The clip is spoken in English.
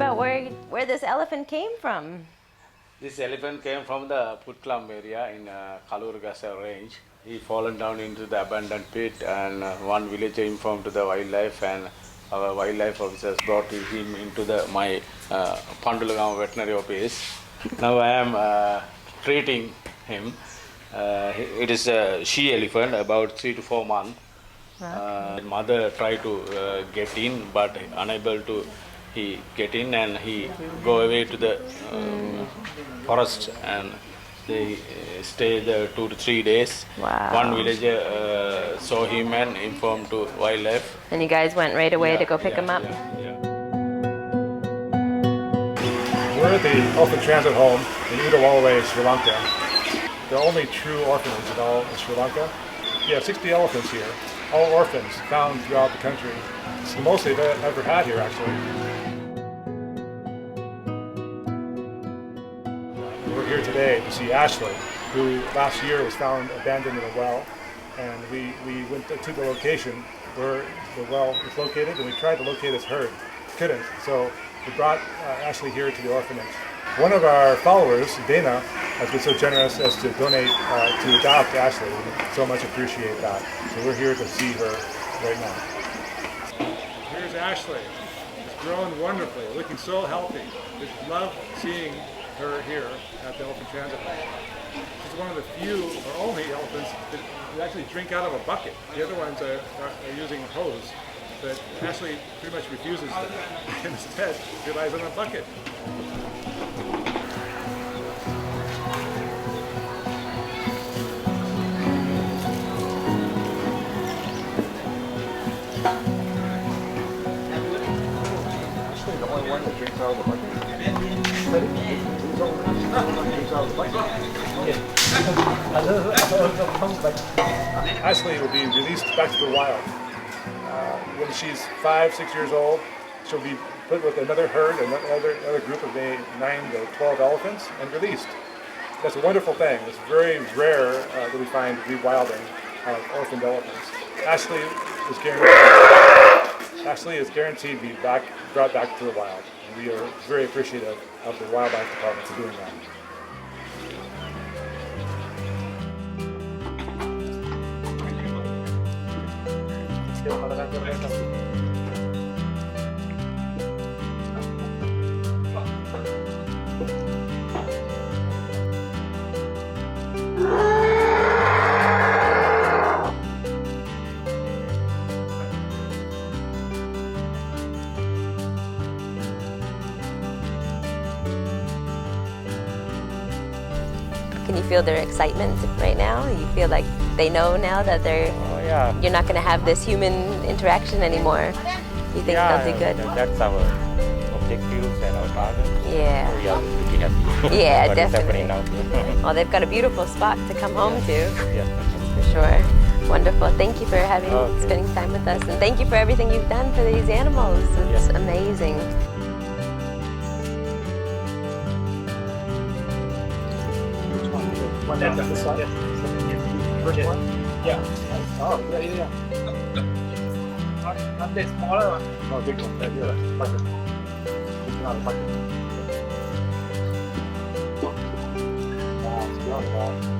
about where this elephant came from. This elephant came from the Putlam area in Kalurgasa range. He fallen down into the abandoned pit, and one villager informed to the wildlife, and our wildlife officers brought him into my Pandulagam veterinary office. Now I am treating him. It is a she elephant, about 3 to 4 months. Mother tried to get in, but unable to. He get in and he go away to the forest, and they stay there 2 to 3 days. Wow. One villager saw him and informed to wildlife. And you guys went right away to go pick him up? We're at the Orphaned Transit Home in Udawalawe, Sri Lanka. The only true orphanage in all of Sri Lanka. We have 60 elephants here, all orphans found throughout the country. It's the most they've ever had here, actually. We're here today to see Ashley, who last year was found abandoned in a well, and we went to the location where the well is located, and we tried to locate his herd. Couldn't, so we brought Ashley here to the orphanage. One of our followers, Dana, has been so generous as to donate to adopt Ashley. We so much appreciate that. So we're here to see her right now. Here's Ashley. She's grown wonderfully, looking so healthy. We love seeing her here at the Elephant Transit Home. She's one of the few or only elephants that actually drink out of a bucket. The other ones are using a hose, but Ashley pretty much refuses to. Instead, relies on a bucket. Ashley, the only one that drinks out of the bucket? Ashley will be released back to the wild. When she's 5, 6 years old, she'll be put with another herd, another group of 9 to 12 elephants, and released. That's a wonderful thing. It's very rare that we find rewilding of orphaned elephants. Ashley is guaranteed to be brought back to the wild. And we are very appreciative of the Wildlife Department for doing that. Can you feel their excitement right now? You feel like they know now that you're not going to have this human interaction anymore. You think they'll do good? That's our objectives and our target. Yeah. We are pretty happy. Yeah, what definitely. is happening now. Well, they've got a beautiful spot to come home to. Yes. For sure. Wonderful. Thank you for spending time with us, and thank you for everything you've done for these animals. It's amazing. One down this side? First one? Yeah. Oh, yeah. Not that smaller one. No, big one. Yeah, bucket. It's not a bucket. Wow, it's beyond that.